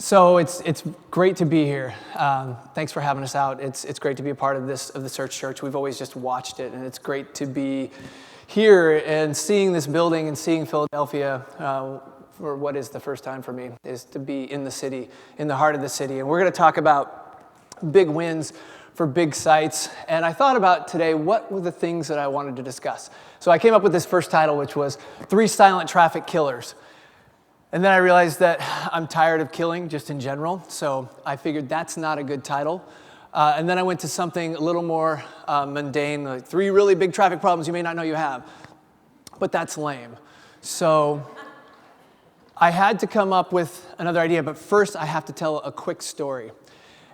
So it's great to be here. Thanks for having us out. It's great to be a part of the Search Church. We've always just watched it, and it's great to be here and seeing this building and seeing Philadelphia for what is the first time for me, is to be in the city, in the heart of the city. And we're going to talk about big wins for big sites. And I thought about today, what were the things that I wanted to discuss? So I came up with this first title, which was 3 Silent Traffic Killers. And then I realized that I'm tired of killing just in general, so I figured that's not a good title. And then I went to something a little more mundane, like 3 really big traffic problems you may not know you have. But that's lame. So I had to come up with another idea, but first I have to tell a quick story.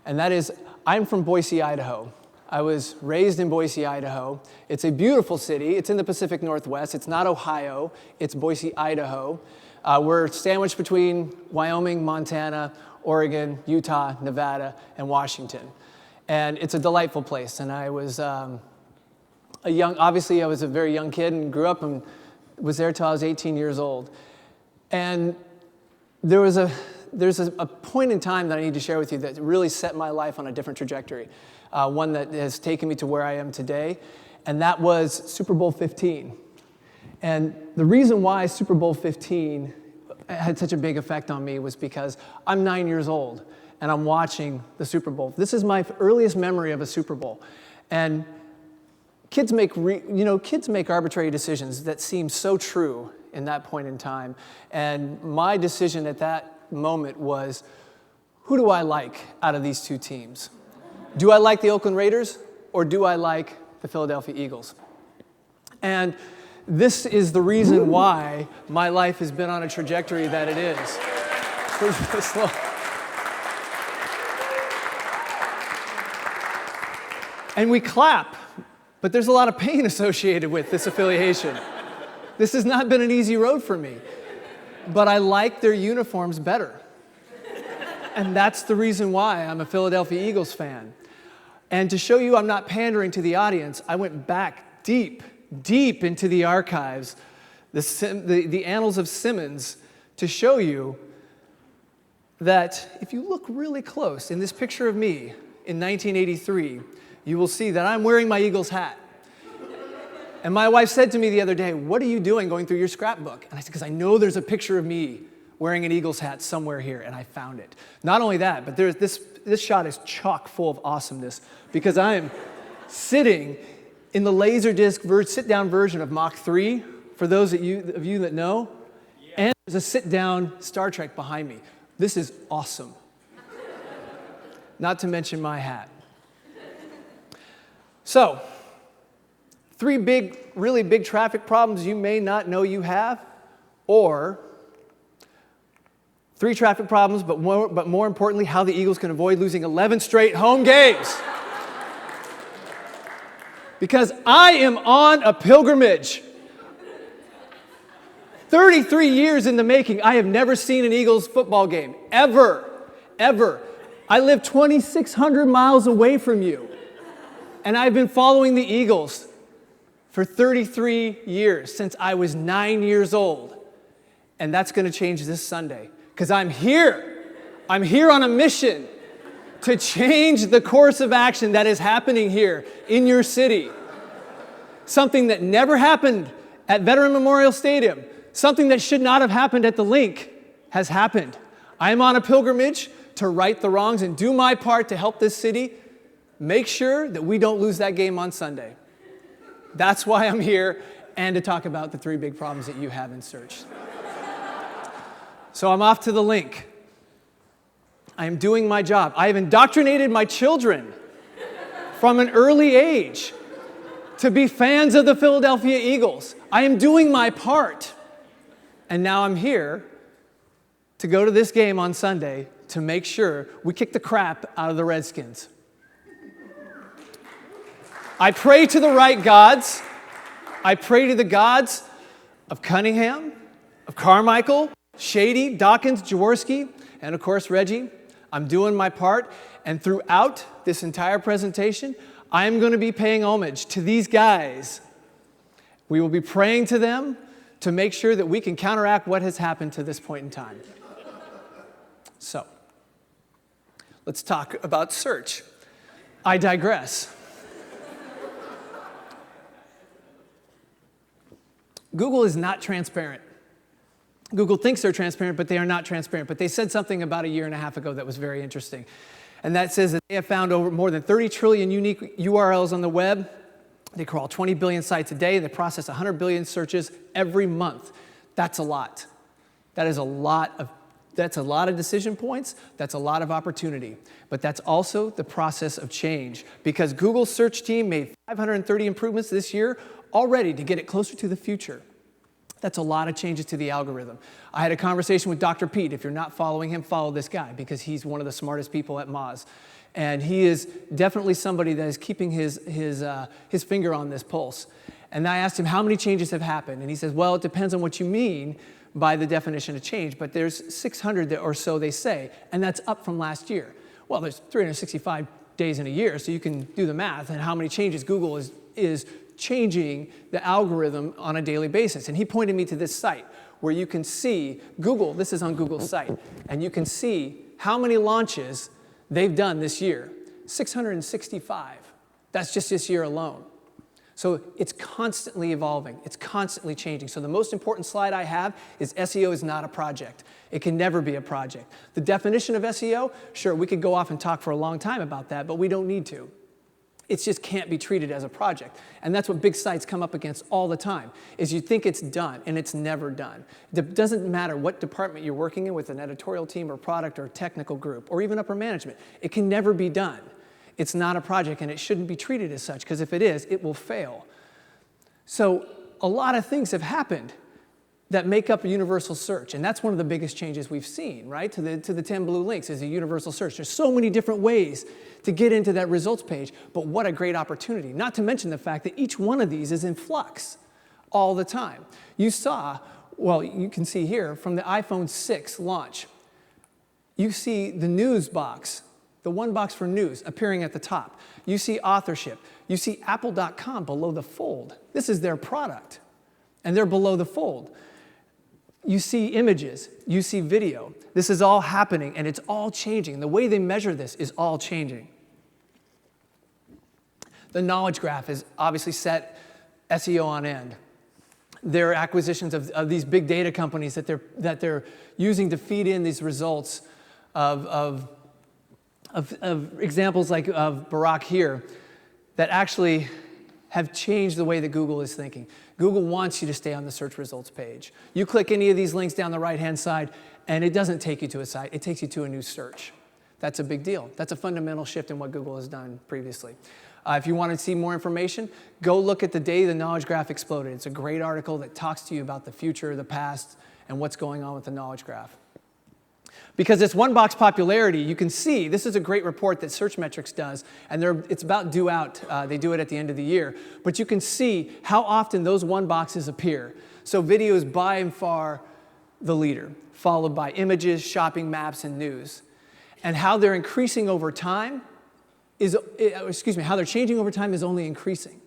And that is, I'm from Boise, Idaho. I was raised in Boise, Idaho. It's a beautiful city. It's in the Pacific Northwest. It's not Ohio. It's Boise, Idaho. We're sandwiched between Wyoming, Montana, Oregon, Utah, Nevada, and Washington. And it's a delightful place. And I was obviously I was a very young kid and grew up and was there till I was 18 years old. And there's a point in time that I need to share with you that really set my life on a different trajectory, one that has taken me to where I am today, and that was Super Bowl 15. And the reason why Super Bowl 15 had such a big effect on me was because I'm 9 years old and I'm watching the Super Bowl. This is my earliest memory of a Super Bowl. And kids make arbitrary decisions that seem so true in that point in time. And my decision at that moment was, who do I like out of these 2 teams? Do I like the Oakland Raiders or do I like the Philadelphia Eagles? And this is the reason why my life has been on a trajectory that it is. And we clap, but there's a lot of pain associated with this affiliation. This has not been an easy road for me, but I like their uniforms better. And that's the reason why I'm a Philadelphia Eagles fan. And to show you I'm not pandering to the audience, I went back deep into the archives, the annals of Simmonds, to show you that if you look really close in this picture of me in 1983, you will see that I'm wearing my Eagles hat. And my wife said to me the other day, "What are you doing going through your scrapbook?" And I said, "Because I know there's a picture of me wearing an Eagles hat somewhere here," and I found it. Not only that, but this shot is chock full of awesomeness because I am sitting in the Laserdisc sit-down version of Mach 3, for those of you that know, and there's a sit-down Star Trek behind me. This is awesome. Not to mention my hat. So, 3 really big traffic problems you may not know you have, or 3 traffic problems, but more importantly, how the Eagles can avoid losing 11 straight home games. Because I am on a pilgrimage. 33 years in the making, I have never seen an Eagles football game, ever. I live 2,600 miles away from you, and I've been following the Eagles for 33 years, since I was 9 years old. And that's going to change this Sunday, because I'm here on a mission to change the course of action that is happening here in your city. Something that never happened at Veteran Memorial Stadium, something that should not have happened at the Link, has happened. I am on a pilgrimage to right the wrongs and do my part to help this city make sure that we don't lose that game on Sunday. That's why I'm here, and to talk about the 3 big problems that you have in Search. So I'm off to the Link. I am doing my job. I have indoctrinated my children from an early age to be fans of the Philadelphia Eagles. I am doing my part. And now I'm here to go to this game on Sunday to make sure we kick the crap out of the Redskins. I pray to the right gods. I pray to the gods of Cunningham, of Carmichael, Shady, Dawkins, Jaworski, and of course Reggie. I'm doing my part, and throughout this entire presentation, I'm going to be paying homage to these guys. We will be praying to them to make sure that we can counteract what has happened to this point in time. So, Let's talk about search. I digress. Google is not transparent. Google thinks they're transparent, but they are not transparent. But they said something about a year and a half ago that was very interesting. And that says that they have found over more than 30 trillion unique URLs on the web. They crawl 20 billion sites a day, and they process 100 billion searches every month. That's a lot. That's a lot of decision points. That's a lot of opportunity. But that's also the process of change, because Google's search team made 530 improvements this year already to get it closer to the future. That's a lot of changes to the algorithm. I had a conversation with Dr. Pete. If you're not following him, follow this guy, because he's one of the smartest people at Moz. And he is definitely somebody that is keeping his finger on this pulse. And I asked him how many changes have happened. And he says, well, it depends on what you mean by the definition of change. But there's 600 or so, they say, and that's up from last year. Well, there's 365 days in a year, so you can do the math and how many changes Google is changing the algorithm on a daily basis. And he pointed me to this site where you can see Google, this is on Google's site, and you can see how many launches they've done this year. 665. That's just this year alone. So it's constantly evolving. It's constantly changing. So the most important slide I have is SEO is not a project. It can never be a project. The definition of SEO, sure, we could go off and talk for a long time about that, but we don't need to. It just can't be treated as a project. And that's what big sites come up against all the time, is you think it's done, and it's never done. It doesn't matter what department you're working in with an editorial team or product or technical group, or even upper management. It can never be done. It's not a project, and it shouldn't be treated as such, because if it is, it will fail. So a lot of things have happened that make up a universal search, and that's one of the biggest changes we've seen, right? To the 10 blue links is a universal search. There's so many different ways to get into that results page, but what a great opportunity. Not to mention the fact that each one of these is in flux all the time. You saw, well, you can see here, from the iPhone 6 launch, you see the news box, the one box for news appearing at the top. You see authorship. You see apple.com below the fold. This is their product, and they're below the fold. You see images, you see video. This is all happening, and it's all changing. The way they measure this is all changing. The knowledge graph is obviously set SEO on end. Their acquisitions of these big data companies that they're using to feed in these results of examples like of Barack here that actually have changed the way that Google is thinking. Google wants you to stay on the search results page. You click any of these links down the right-hand side, and it doesn't take you to a site. It takes you to a new search. That's a big deal. That's a fundamental shift in what Google has done previously. If you want to see more information, go look at the day the knowledge graph exploded. It's a great article that talks to you about the future, the past, and what's going on with the knowledge graph. Because this one box popularity, you can see, this is a great report that Searchmetrics does, and it's about due out. They do it at the end of the year. But you can see how often those one boxes appear. So video is by and far the leader, followed by images, shopping, maps, and news. And how they're increasing over time how they're changing over time is only increasing.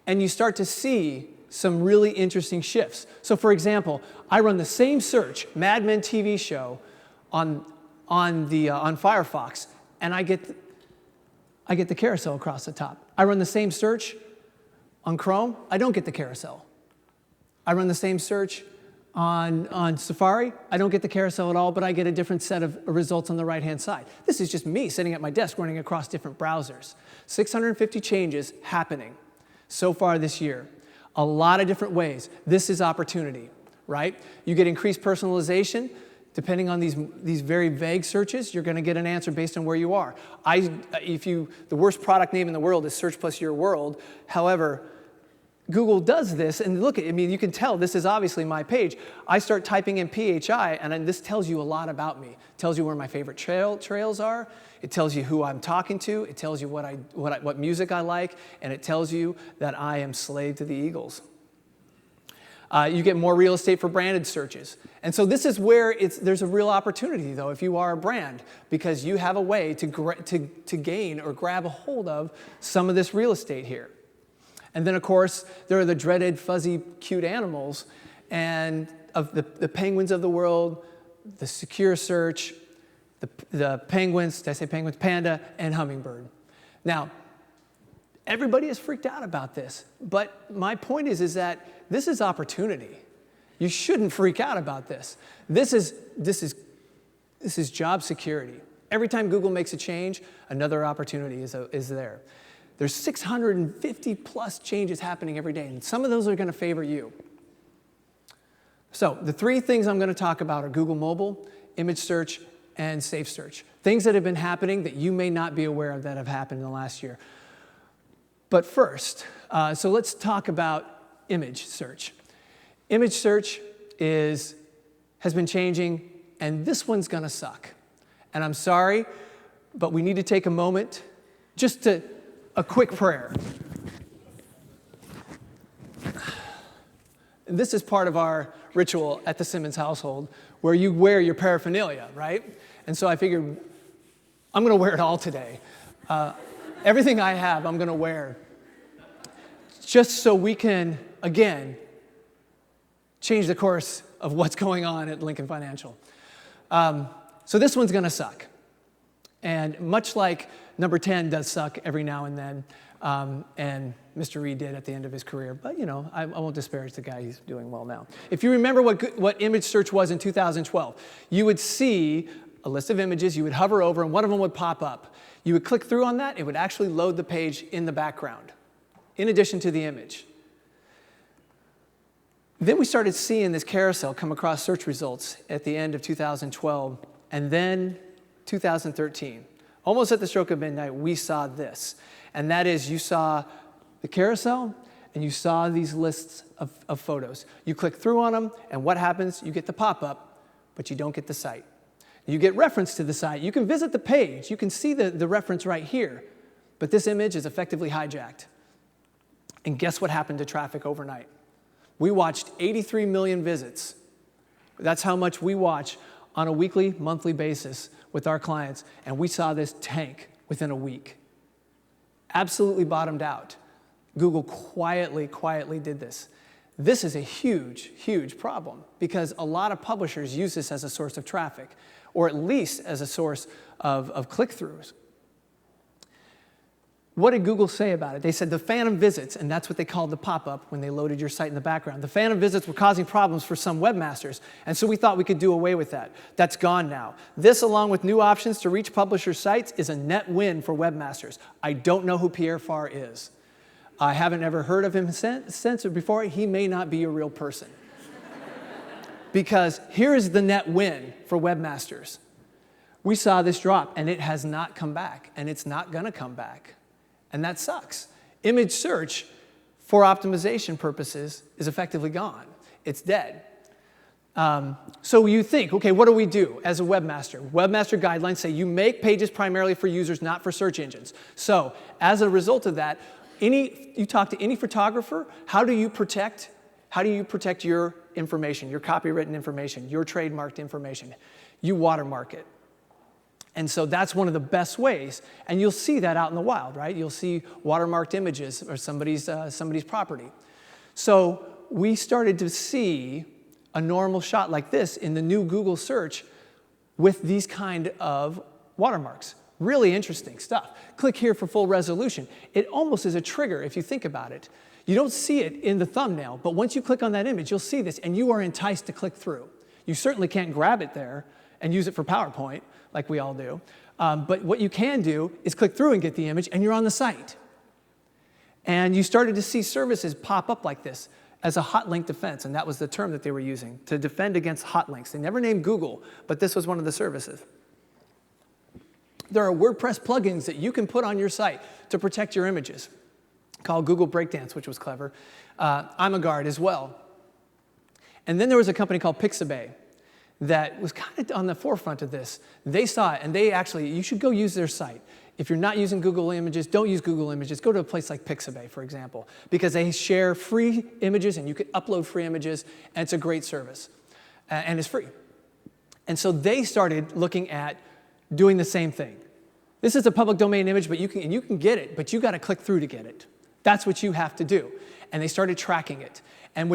And you start to see some really interesting shifts. So for example, I run the same search, Mad Men TV show, on Firefox, and I get the carousel across the top. I run the same search on Chrome, I don't get the carousel. I run the same search on Safari, I don't get the carousel at all, but I get a different set of results on the right-hand side. This is just me sitting at my desk running across different browsers. 650 changes happening so far this year. A lot of different ways. This is opportunity, right? You get increased personalization. Depending on these very vague searches, you're going to get an answer based on where you are. The worst product name in the world is Search Plus Your World. However, Google does this, and look, you can tell this is obviously my page. I start typing in PHI, and then this tells you a lot about me. It tells you where my favorite trails are. It tells you who I'm talking to. It tells you what music I like, and it tells you that I am slave to the Eagles. You get more real estate for branded searches. And so this is where there's a real opportunity, though, if you are a brand, because you have a way to gain or grab a hold of some of this real estate here. And then, of course, there are the dreaded, fuzzy, cute animals, and of the penguins of the world, the secure search, the penguins, did I say penguins? Panda and hummingbird. Now, everybody is freaked out about this, but my point is that this is opportunity. You shouldn't freak out about this. This is job security. Every time Google makes a change, another opportunity is there. There's 650 plus changes happening every day, and some of those are going to favor you. So the three things I'm going to talk about are Google Mobile, image search, and safe search. Things that have been happening that you may not be aware of that have happened in the last year. But first, so let's talk about image search. Image search has been changing, and this one's going to suck. And I'm sorry, but we need to take a moment just to a quick prayer. This is part of our ritual at the Simmonds household where you wear your paraphernalia, right? And so I figured I'm going to wear it all today. Everything I have, I'm going to wear. Just so we can, again, change the course of what's going on at Lincoln Financial. So this one's going to suck. And much like number 10 does suck every now and then, and Mr. Reed did at the end of his career. But, you know, I won't disparage the guy. He's doing well now. If you remember what image search was in 2012, you would see a list of images. You would hover over, and one of them would pop up. You would click through on that. It would actually load the page in the background, in addition to the image. Then we started seeing this carousel come across search results at the end of 2012, and then 2013. Almost at the stroke of midnight, we saw this. And that is, you saw the carousel, and you saw these lists of photos. You click through on them, and what happens? You get the pop-up, but you don't get the site. You get reference to the site. You can visit the page. You can see the reference right here. But this image is effectively hijacked. And guess what happened to traffic overnight? We watched 83 million visits. That's how much we watch on a weekly, monthly basis with our clients. And we saw this tank within a week. Absolutely bottomed out. Google quietly did this. This is a huge, huge problem because a lot of publishers use this as a source of traffic, or at least as a source of click-throughs. What did Google say about it? They said the phantom visits, and that's what they called the pop-up when they loaded your site in the background. The phantom visits were causing problems for some webmasters, and so we thought we could do away with that. That's gone now. This, along with new options to reach publisher sites, is a net win for webmasters. I don't know who Pierre Farr is. I haven't ever heard of him since or before. He may not be a real person. Because here's the net win for webmasters. We saw this drop, and it has not come back, and it's not going to come back. And that sucks. Image search, for optimization purposes, is effectively gone. It's dead. So you think, okay, what do we do as a webmaster? Webmaster guidelines say you make pages primarily for users, not for search engines. So as a result of that, you talk to any photographer, how do you protect your information, your copywritten information, your trademarked information? You watermark it. And so that's one of the best ways. And you'll see that out in the wild, right? You'll see watermarked images or somebody's property. So we started to see a normal shot like this in the new Google search with these kind of watermarks. Really interesting stuff. Click here for full resolution. It almost is a trigger if you think about it. You don't see it in the thumbnail, but once you click on that image, you'll see this, and you are enticed to click through. You certainly can't grab it there and use it for PowerPoint, like we all do. But what you can do is click through and get the image, and you're on the site. And you started to see services pop up like this as a hot link defense, and that was the term that they were using, to defend against hot links. They never named Google, but this was one of the services. There are WordPress plugins that you can put on your site to protect your images, called Google Breakdance, which was clever. I'm a guard as well. And then there was a company called Pixabay that was kind of on the forefront of this. They saw it, and you should go use their site. If you're not using Google Images, don't use Google Images. Go to a place like Pixabay, for example, because they share free images, and you can upload free images, and it's a great service, and it's free. And so they started looking at doing the same thing. This is a public domain image, but you can get it, but you got to click through to get it. That's what you have to do. And they started tracking it. And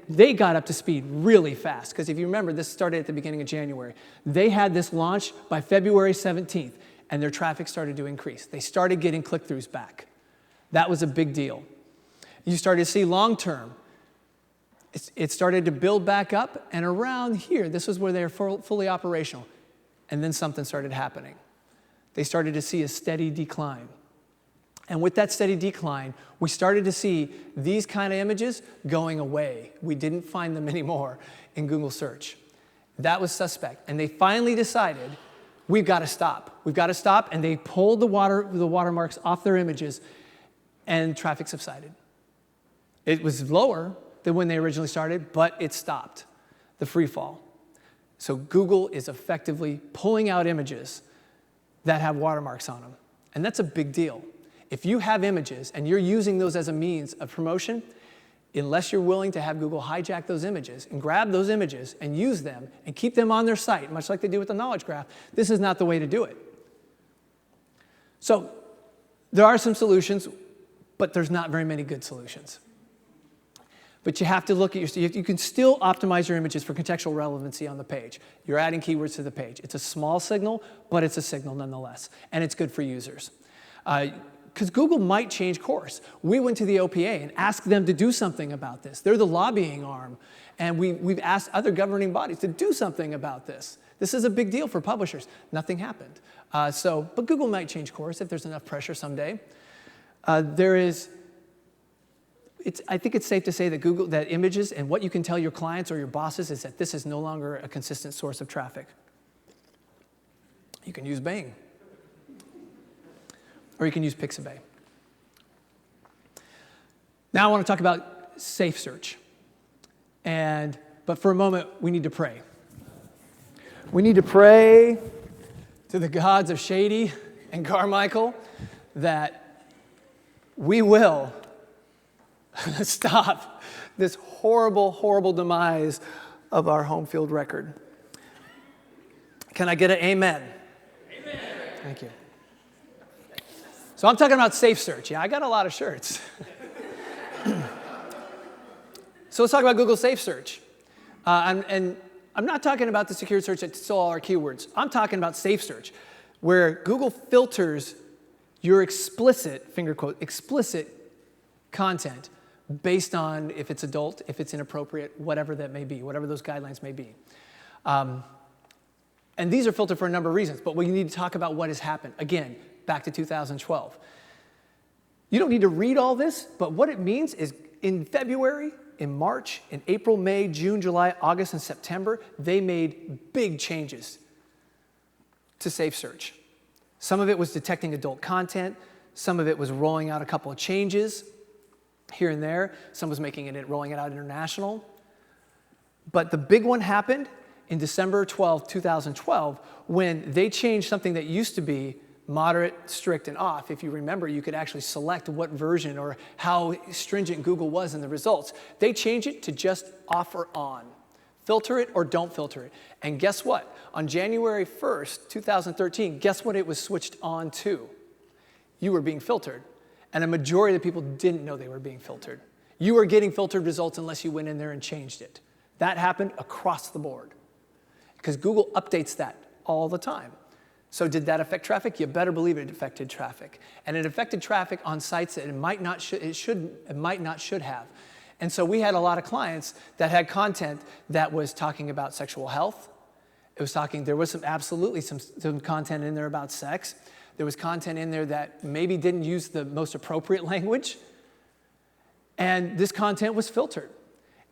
they got up to speed really fast, because if you remember, this started at the beginning of January. They had this launch by February 17th, and their traffic started to increase. They started getting click-throughs back. That was a big deal. You started to see long-term. It started to build back up, and around here, this was where they were fully operational. And then something started happening. They started to see a steady decline. And with that steady decline, we started to see these kind of images going away. We didn't find them anymore in Google search. That was suspect. And they finally decided, we've got to stop. We've got to stop. And they pulled the watermarks off their images, and traffic subsided. It was lower than when they originally started, but it stopped the free fall. So Google is effectively pulling out images that have watermarks on them. And that's a big deal. If you have images and you're using those as a means of promotion, unless you're willing to have Google hijack those images and grab those images and use them and keep them on their site, much like they do with the knowledge graph, this is not the way to do it. So there are some solutions, but there's not very many good solutions. But you have to look at you can still optimize your images for contextual relevancy on the page. You're adding keywords to the page. It's a small signal, but it's a signal nonetheless, and it's good for users. Because Google might change course. We went to the OPA and asked them to do something about this. They're the lobbying arm, and we've asked other governing bodies to do something about this. This is a big deal for publishers. Nothing happened. But Google might change course if there's enough pressure someday. I think it's safe to say that images and what you can tell your clients or your bosses is that this is no longer a consistent source of traffic. You can use Bing. Or you can use Pixabay. Now I want to talk about safe search. But for a moment, we need to pray. We need to pray to the gods of Shady and Carmichael that we will stop this horrible, horrible demise of our home field record. Can I get an amen? Amen. Thank you. So I'm talking about safe search. Yeah, I got a lot of shirts. So let's talk about Google Safe Search. And I'm not talking about the secure search that stole all our keywords. I'm talking about safe search, where Google filters your explicit, finger quote, explicit content based on if it's adult, if it's inappropriate, whatever that may be, whatever those guidelines may be. And these are filtered for a number of reasons, but we need to talk about what has happened. Again, back to 2012. You don't need to read all this, but what it means is in February, in March, in April, May, June, July, August, and September, they made big changes to Safe Search. Some of it was detecting adult content. Some of it was rolling out a couple of changes here and there. Some was rolling it out international. But the big one happened in December 12, 2012, when they changed something that used to be moderate, strict, and off. If you remember, you could actually select what version or how stringent Google was in the results. They changed it to just off or on. Filter it or don't filter it. And guess what? On January 1st, 2013, guess what it was switched on to? You were being filtered. And a majority of the people didn't know they were being filtered. You were getting filtered results unless you went in there and changed it. That happened across the board. Because Google updates that all the time. So did that affect traffic? You better believe it affected traffic. And it affected traffic on sites that it might not should have. And so we had a lot of clients that had content that was talking about sexual health. There was absolutely some content in there about sex. There was content in there that maybe didn't use the most appropriate language. And this content was filtered.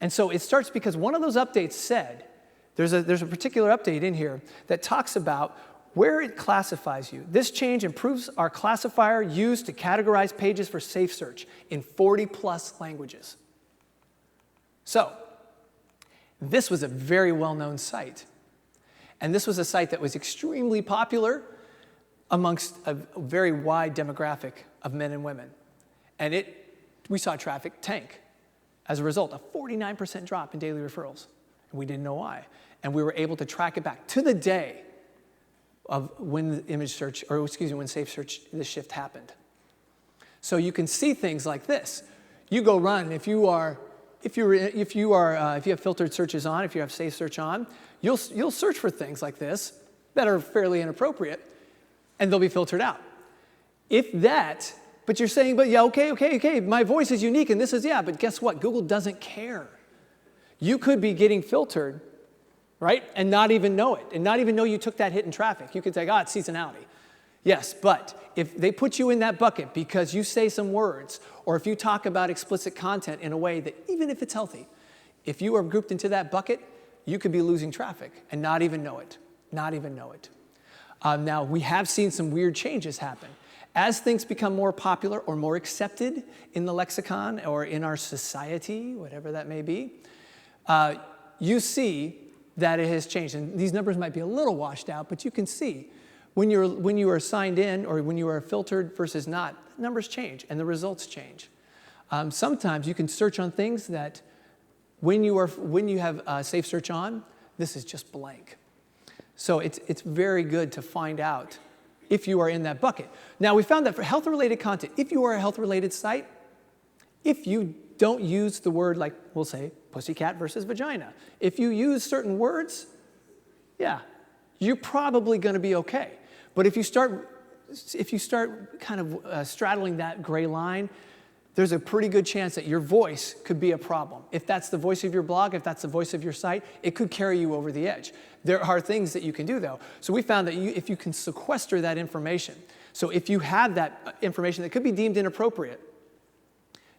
And so it starts because one of those updates said, there's a particular update in here that talks about where it classifies you. This change improves our classifier used to categorize pages for safe search in 40+ languages. So, this was a very well-known site. And this was a site that was extremely popular amongst a very wide demographic of men and women. And we saw traffic tank as a result, a 49% drop in daily referrals. And we didn't know why. And we were able to track it back to the day of when when safe search, this shift happened. So you can see things like this. You go run, if you have filtered searches on, if you have safe search on, you'll search for things like this that are fairly inappropriate, and they'll be filtered out. But you're saying, but yeah, okay, my voice is unique, and this is, yeah, but guess what? Google doesn't care. You could be getting filtered, right, and not even know it, and not even know you took that hit in traffic. You could say, it's seasonality. Yes, but if they put you in that bucket because you say some words, or if you talk about explicit content in a way that, even if it's healthy, if you are grouped into that bucket, you could be losing traffic and not even know it. Now, we have seen some weird changes happen. As things become more popular or more accepted in the lexicon or in our society, whatever that may be, you see that it has changed. And these numbers might be a little washed out, but you can see when you are signed in or when you are filtered versus not, numbers change and the results change. Sometimes you can search on things that when you have safe search on, this is just blank. So it's very good to find out if you are in that bucket. Now, we found that for health-related content, if you are a health-related site, if you don't use the word, like we'll say, pussycat versus vagina, if you use certain words, yeah, you're probably going to be okay. But if you start kind of straddling that gray line, there's a pretty good chance that your voice could be a problem. If that's the voice of your blog, if that's the voice of your site, it could carry you over the edge. There are things that you can do, though. So we found that if you can sequester that information, so if you have that information that could be deemed inappropriate,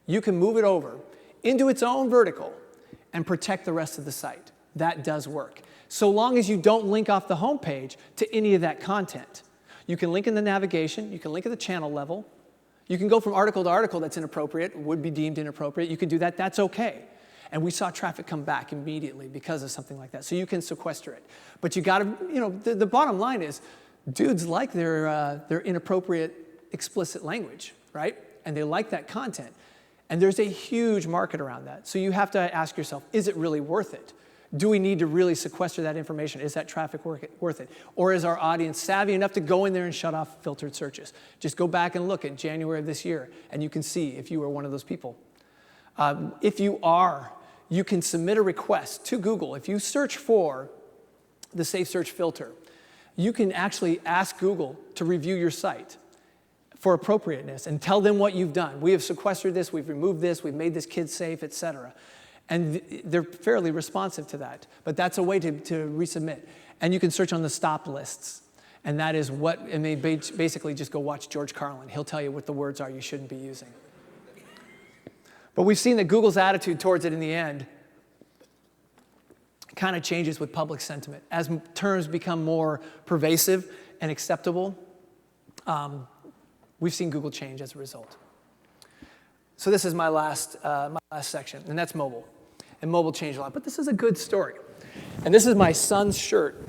you can move it over into its own vertical and protect the rest of the site. That does work. So long as you don't link off the home page to any of that content. You can link in the navigation, you can link at the channel level, you can go from article to article that's inappropriate, would be deemed inappropriate. You can do that, that's okay. And we saw traffic come back immediately because of something like that. So you can sequester it. But you gotta, the bottom line is, dudes like their inappropriate, explicit language, right? And they like that content. And there's a huge market around that. So you have to ask yourself, is it really worth it? Do we need to really sequester that information? Is that traffic worth it? Or is our audience savvy enough to go in there and shut off filtered searches? Just go back and look at January of this year, and you can see if you were one of those people. If you are, you can submit a request to Google. If you search for the Safe Search filter, you can actually ask Google to review your site for appropriateness and tell them what you've done. We have sequestered this, we've removed this, we've made this kid safe, et cetera. And they're fairly responsive to that. But that's a way to resubmit. And you can search on the stop lists. And that is and they basically just go watch George Carlin. He'll tell you what the words are you shouldn't be using. But we've seen that Google's attitude towards it in the end kind of changes with public sentiment. As terms become more pervasive and acceptable, we've seen Google change as a result. So this is my last section, and that's mobile. And mobile changed a lot, but this is a good story. And this is my son's shirt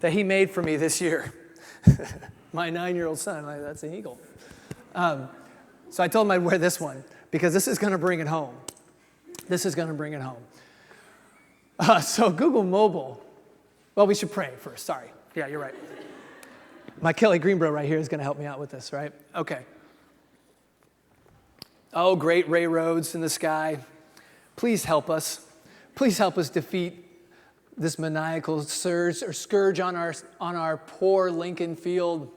that he made for me this year. My 9-year-old son, that's an eagle. So I told him I'd wear this one because this is going to bring it home. So Google Mobile, well, we should pray first, sorry. Yeah, you're right. My Kelly Greenbro right here is going to help me out with this, right? Okay. Oh, great Ray Rhodes in the sky. Please help us. Please help us defeat this maniacal scourge on our poor Lincoln field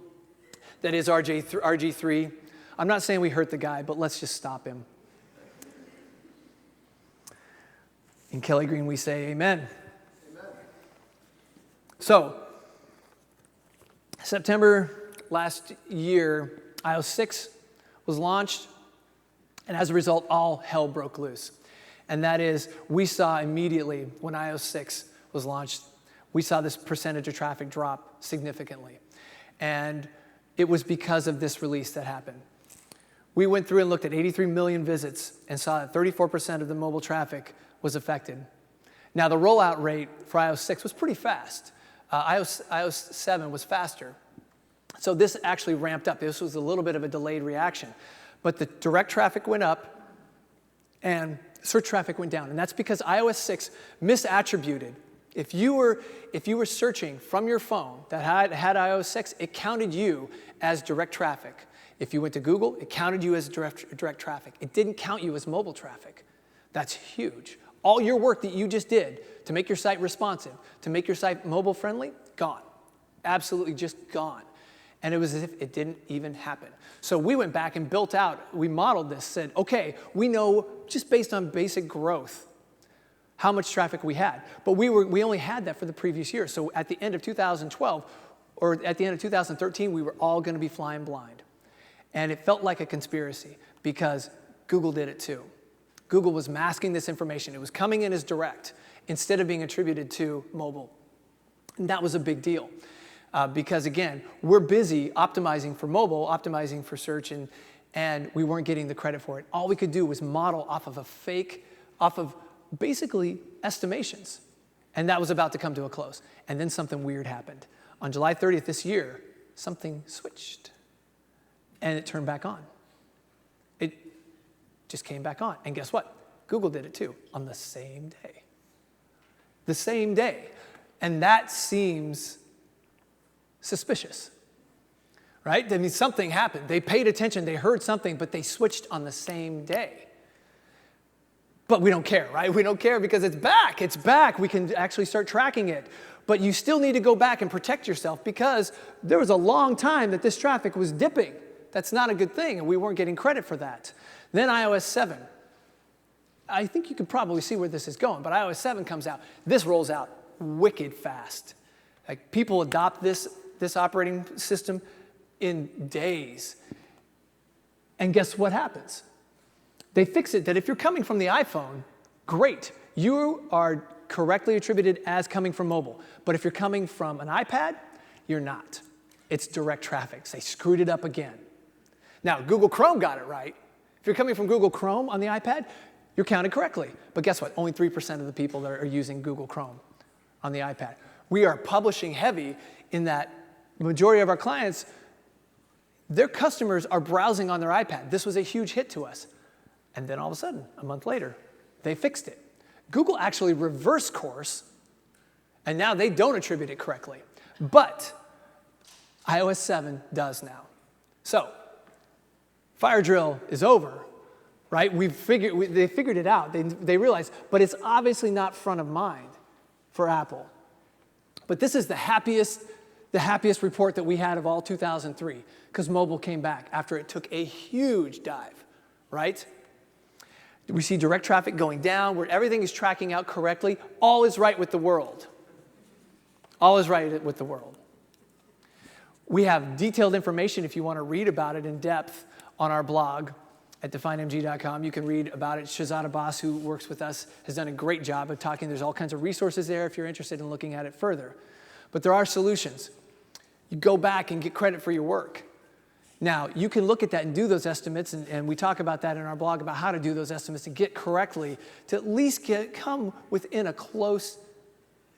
that is RG3. I'm not saying we hurt the guy, but let's just stop him. In Kelly Green, we say amen. Amen. So, September last year, iOS 6 was launched. And as a result, all hell broke loose. And that is, we saw immediately when iOS 6 was launched, we saw this percentage of traffic drop significantly. And it was because of this release that happened. We went through and looked at 83 million visits and saw that 34% of the mobile traffic was affected. Now, the rollout rate for iOS 6 was pretty fast. iOS 7 was faster. So this actually ramped up. This was a little bit of a delayed reaction. But the direct traffic went up and search traffic went down. And that's because iOS 6 misattributed. If you were searching from your phone that had iOS 6, it counted you as direct traffic. If you went to Google, it counted you as direct traffic. It didn't count you as mobile traffic. That's huge. All your work that you just did to make your site responsive, to make your site mobile friendly, gone. Absolutely just gone. And it was as if it didn't even happen. So we went back and built out, we modeled this, said, okay, we know just based on basic growth how much traffic we had. But we only had that for the previous year. So at the end of 2012, or at the end of 2013, we were all going to be flying blind. And it felt like a conspiracy because Google did it too. Google was masking this information. It was coming in as direct instead of being attributed to mobile. And that was a big deal. Because again, we're busy optimizing for mobile, optimizing for search, and we weren't getting the credit for it. All we could do was model off of basically estimations. And that was about to come to a close. And then something weird happened. On July 30th this year, something switched. And it turned back on. It just came back on. And guess what? Google did it too, on the same day. The same day. And that seems suspicious, right? I mean, something happened. They paid attention, they heard something, but they switched on the same day. But we don't care, right? We don't care because it's back. It's back. We can actually start tracking it. But you still need to go back and protect yourself because there was a long time that this traffic was dipping. That's not a good thing, and we weren't getting credit for that. Then iOS 7. I think you can probably see where this is going, but iOS 7 comes out. This rolls out wicked fast. Like, people adopt this operating system in days. And guess what happens? They fix it that if you're coming from the iPhone, great. You are correctly attributed as coming from mobile. But if you're coming from an iPad, you're not. It's direct traffic. So they screwed it up again. Now, Google Chrome got it right. If you're coming from Google Chrome on the iPad, you're counted correctly. But guess what? Only 3% of the people that are using Google Chrome on the iPad. We are publishing heavy in that the majority of our clients, their customers are browsing on their iPad. This was a huge hit to us. And then all of a sudden, a month later, they fixed it. Google actually reversed course, and now they don't attribute it correctly. But iOS 7 does now. So, fire drill is over, right? They figured it out. They realized, but it's obviously not front of mind for Apple. But this is the happiest report that we had of all 2003, because mobile came back after it took a huge dive, right? We see direct traffic going down, where everything is tracking out correctly. All is right with the world. All is right with the world. We have detailed information if you want to read about it in depth on our blog at definemg.com. You can read about it. Shahzad Abbas, who works with us, has done a great job of talking. There's all kinds of resources there if you're interested in looking at it further. But there are solutions. You go back and get credit for your work. Now, you can look at that and do those estimates, and we talk about that in our blog about how to do those estimates and get correctly to at least come within a close,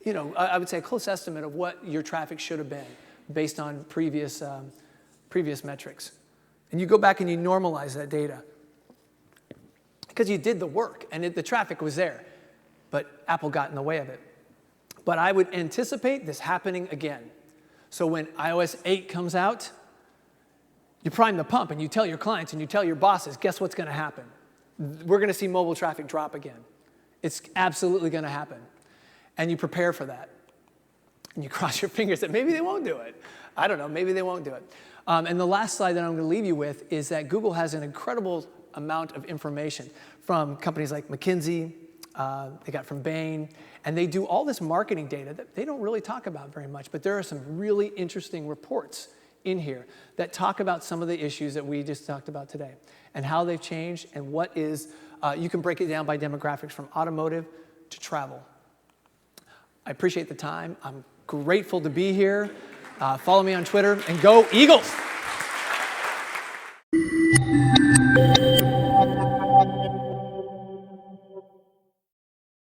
I would say a close estimate of what your traffic should have been based on previous metrics. And you go back and you normalize that data because you did the work and the traffic was there, but Apple got in the way of it. But I would anticipate this happening again. So when iOS 8 comes out, you prime the pump and you tell your clients and you tell your bosses, guess what's going to happen? We're going to see mobile traffic drop again. It's absolutely going to happen. And you prepare for that. And you cross your fingers that maybe they won't do it. I don't know, maybe they won't do it. And the last slide that I'm going to leave you with is that Google has an incredible amount of information from companies like McKinsey, they got from Bain, and they do all this marketing data that they don't really talk about very much, but there are some really interesting reports in here that talk about some of the issues that we just talked about today and how they've changed and what is, you can break it down by demographics from automotive to travel. I appreciate the time. I'm grateful to be here. Follow me on Twitter and go Eagles!